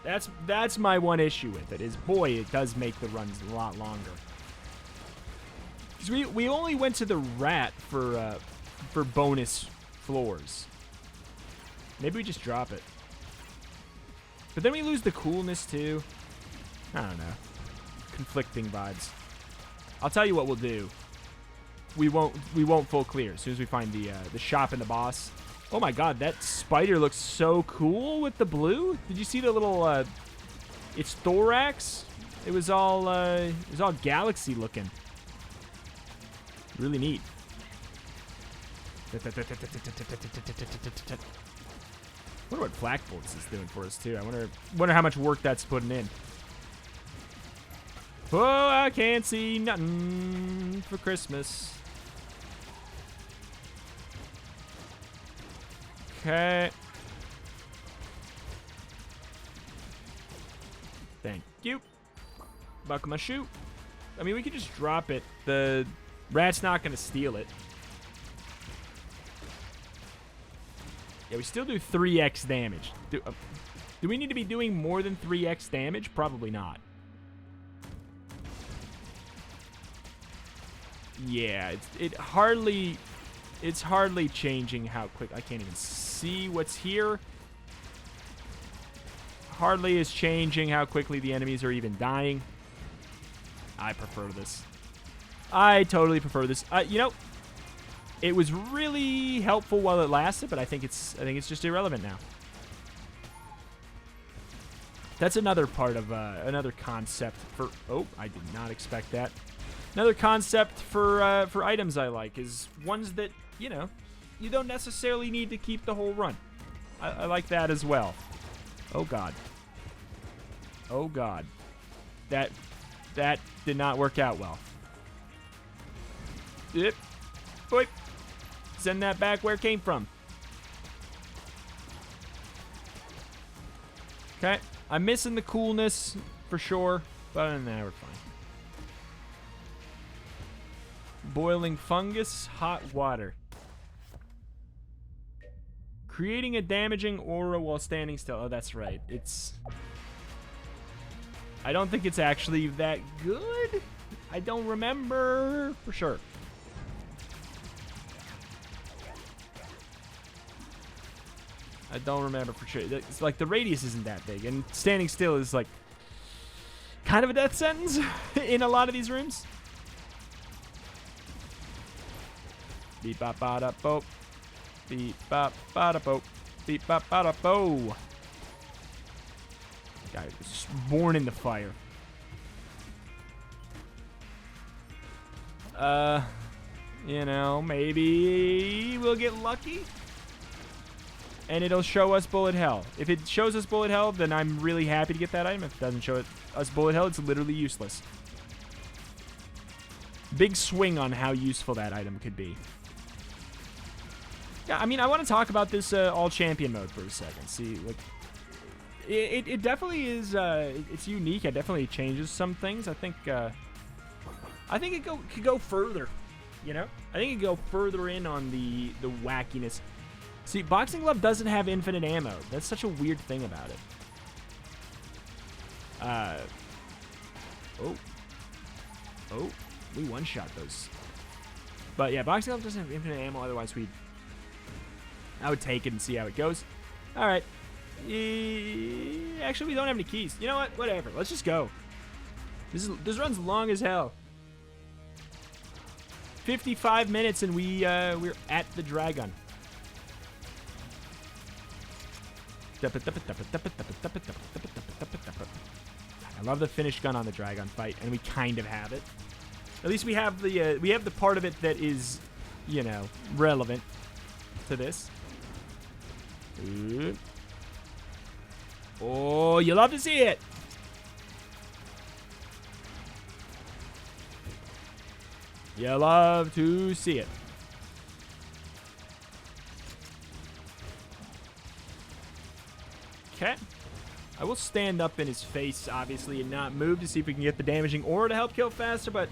That's my one issue with it, is boy, it does make the runs a lot longer. Because we only went to the rat for bonus floors. Maybe we just drop it. But then we lose the coolness too. I don't know. Conflicting vibes. I'll tell you what we'll do. We won't full clear as soon as we find the shop and the boss. Oh my god, that spider looks so cool with the blue. Did you see the little its thorax? It was all galaxy looking. Really neat. I wonder what Flak Bolts is doing for us too. I wonder how much work that's putting in. Oh, I can't see nothing for Christmas. Okay. Thank you. Buckle my shoe. I mean, we could just drop it. The rat's not going to steal it. Yeah, we still do 3x damage. Do we need to be doing more than 3x damage? Probably not. Yeah, it's hardly changing how quick. I can't even see what's here. Hardly is changing how quickly the enemies are even dying. I prefer this. I totally prefer this. You know, it was really helpful while it lasted, but I think it's just irrelevant now. That's another part of another concept for. Oh, I did not expect that. Another concept for items I like is ones that, you know, you don't necessarily need to keep the whole run. I like that as well. Oh god. Oh god. That did not work out well. Yep. Boy. Send that back where it came from. Okay. I'm missing the coolness for sure, but other than that, we're fine. Boiling fungus, hot water. Creating a damaging aura while standing still. Oh, that's right. I don't think it's actually that good. I don't remember for sure. I don't remember for sure. It's like the radius isn't that big, and standing still is like kind of a death sentence in a lot of these rooms. Beep bop ba da bo. Beep bop ba da bo. Beep bop ba da bo. Guy was born in the fire. You know, maybe we'll get lucky. And it'll show us bullet hell. If it shows us bullet hell, then I'm really happy to get that item. If it doesn't show us bullet hell, it's literally useless. Big swing on how useful that item could be. Yeah, I mean, I want to talk about this all champion mode for a second. See, like, it definitely is. It's unique. It definitely changes some things. I think it could go further. You know, I think it could go further in on the wackiness. See, Boxing Glove doesn't have infinite ammo. That's such a weird thing about it. Oh, we one-shot those. But yeah, Boxing Glove doesn't have infinite ammo. Otherwise, I would take it and see how it goes. All right. Actually, we don't have any keys. You know what? Whatever. Let's just go. This run's long as hell. 55 minutes and we're at the dragon. I love the finished gun on the dragon fight, and we kind of have it. At least we have the part of it that is, you know, relevant to this. Ooh. Oh, you love to see it. You love to see it. Okay. I will stand up in his face, obviously, and not move to see if we can get the damaging aura to help kill faster, but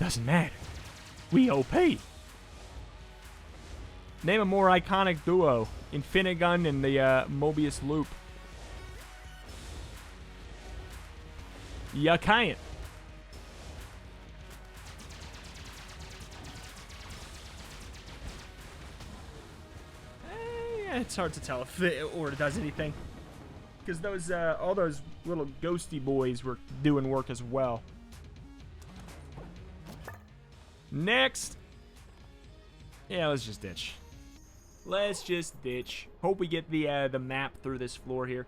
Doesn't matter. We OP. Name a more iconic duo. Infinigun and the Mobius Loop. Ya can't. Yeah, it's hard to tell if the Aura does anything. Because those, all those little ghosty boys were doing work as well. Next. Yeah, let's just ditch. Let's just ditch. Hope we get the map through this floor here.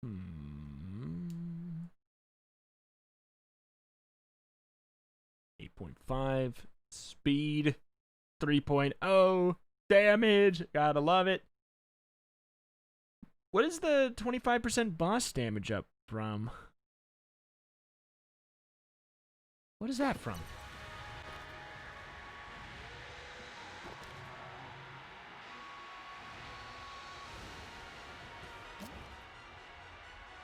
Hmm. 8.5 speed, 3.0 damage. Gotta love it. What is the 25% boss damage up from? What is that from?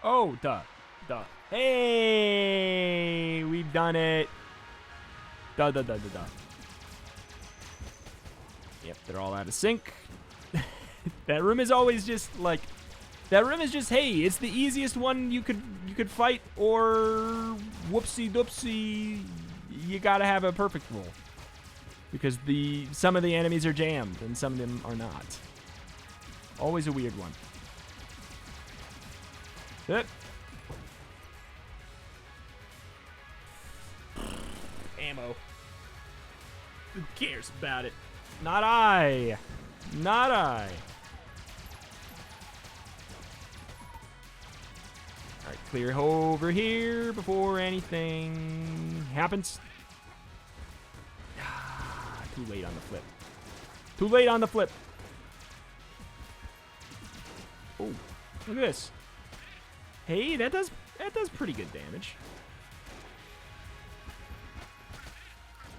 Oh, duh. Duh. Hey! We've done it. Duh, duh, duh, duh, duh. Yep, they're all out of sync. That room is always just like... That room is just, hey, it's the easiest one you could fight, or whoopsie doopsie, you gotta have a perfect roll. Because some of the enemies are jammed, and some of them are not. Always a weird one. Yep. Ammo. Who cares about it? Not I. Not I. Alright, clear over here before anything happens. Too late on the flip. Too late on the flip. Oh, look at this. Hey, that does pretty good damage.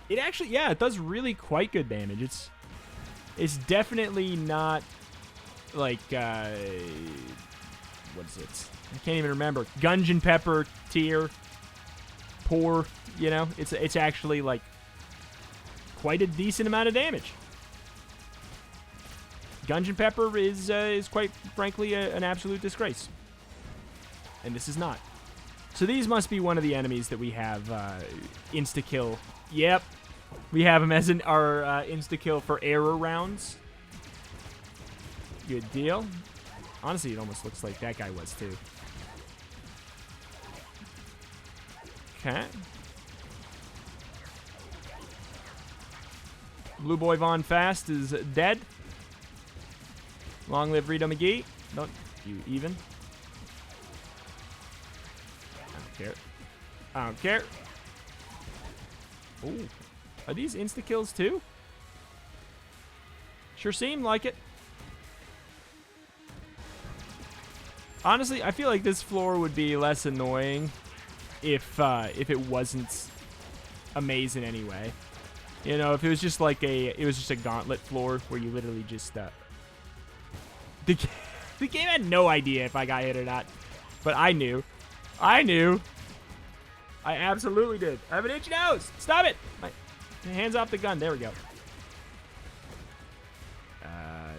It actually, yeah, it does really quite good damage. It's definitely not like what is it? I can't even remember. Gungeon pepper tier. Poor, you know. It's actually like quite a decent amount of damage. Gungeon pepper is quite frankly an absolute disgrace. And this is not. So these must be one of the enemies that we have insta-kill. Yep. We have them as our insta-kill for error rounds. Good deal. Honestly, it almost looks like that guy was too. Okay. Blue Boy Von Fast is dead. Long live Rita McGee. Don't you even. I don't care. I don't care. Ooh. Are these insta-kills too? Sure seem like it. Honestly, I feel like this floor would be less annoying if it wasn't amazing anyway. You know, if it was just like it was just a gauntlet floor where you literally just the game had no idea if I got hit or not, but I knew. I knew. I absolutely did. I have an itchy nose. Stop it. My hands off the gun. There we go.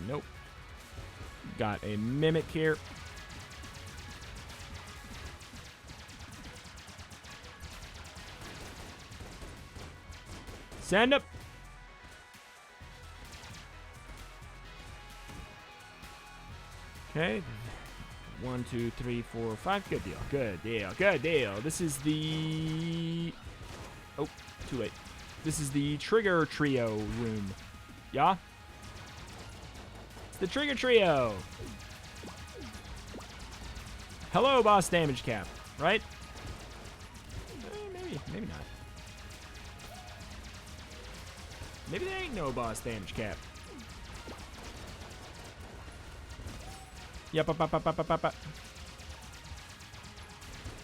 Nope. Got a mimic here. Send up. Okay. 1, 2, 3, 4, 5. Good deal. Good deal. Good deal. This is the... Oh, too late. This is the Trigger Trio room. Yeah? It's the Trigger Trio. Hello, boss damage cap. Right? Maybe not. Maybe there ain't no boss damage cap. Yep,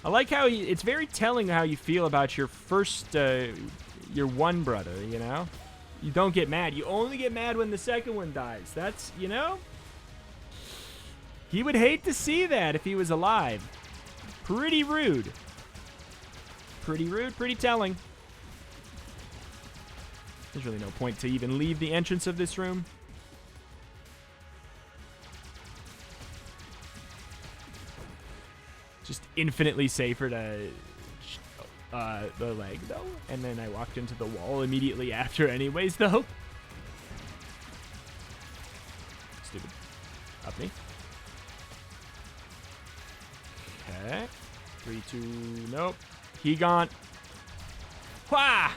I like how it's very telling how you feel about your first, your one brother, you know? You don't get mad. You only get mad when the second one dies. That's, you know? He would hate to see that if he was alive. Pretty rude. Pretty rude, pretty telling. There's really no point to even leave the entrance of this room. Just infinitely safer to the leg, though. And then I walked into the wall immediately after anyways, though. Stupid. Up me. Okay. 3, 2, nope. He gone. Wah!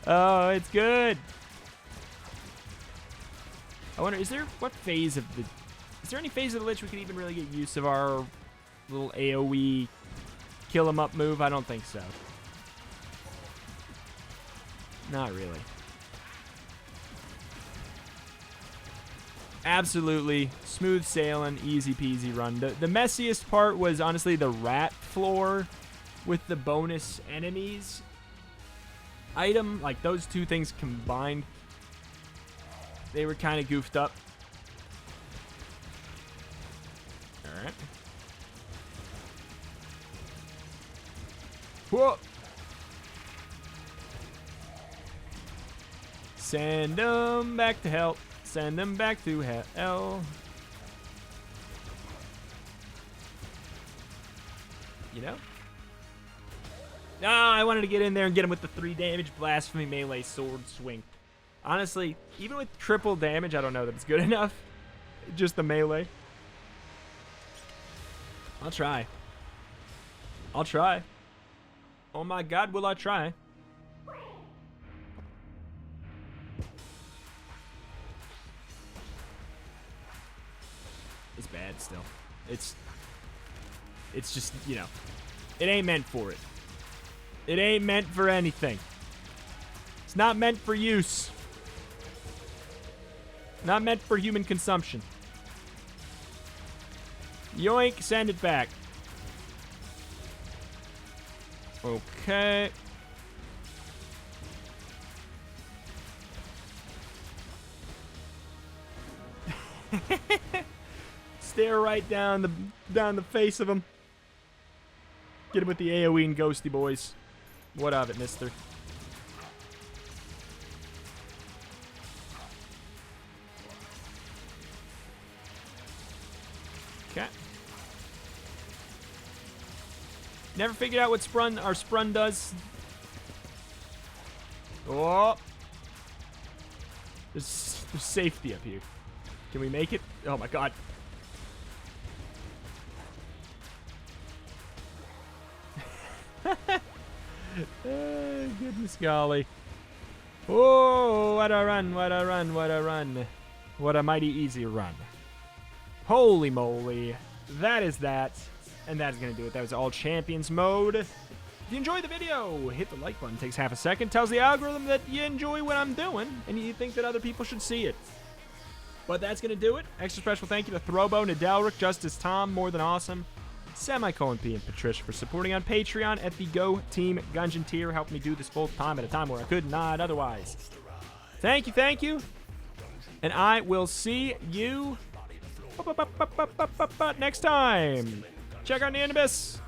Oh, it's good. I wonder, is there any phase of the Lich we could even really get use of our little AoE kill him up move? I don't think so. Not really. Absolutely smooth sailing, easy peasy run. The messiest part was honestly the rat floor with the bonus enemies item. Like those two things combined, they were kind of goofed up. All right. Whoa. Send them back to hell. Send them back to hell. You know? No, I wanted to get in there and get him with the 3 damage blasphemy melee sword swing. Honestly, even with triple damage, I don't know that it's good enough. Just the melee. I'll try. I'll try. Oh my god, will I try? It's bad still. It's just, you know, it ain't meant for it. It ain't meant for anything. It's not meant for use. Not meant for human consumption. Yoink, send it back. Okay. Stare right down the face of him. Get him with the AoE and ghosty boys. What of it, mister? Okay. Never figured out what our sprun does. Oh. There's safety up here. Can we make it? Oh my god. Goodness golly. Oh, what a run, what a run, what a run. What a mighty easy run. Holy moly. That is that. And that's going to do it. That was all champions mode. If you enjoyed the video, hit the like button. It takes half a second. Tells the algorithm that you enjoy what I'm doing and you think that other people should see it. But that's going to do it. Extra special thank you to Throwbo, Nydeleric, JusticeTom, MoreThanAwesome, Semicolon P, and Patricia for supporting on Patreon at the Go Team Gungeon tier. Helped me do this full time at a time where I could not otherwise. Thank you, thank you. And I will see you next time. Check out the Anubis.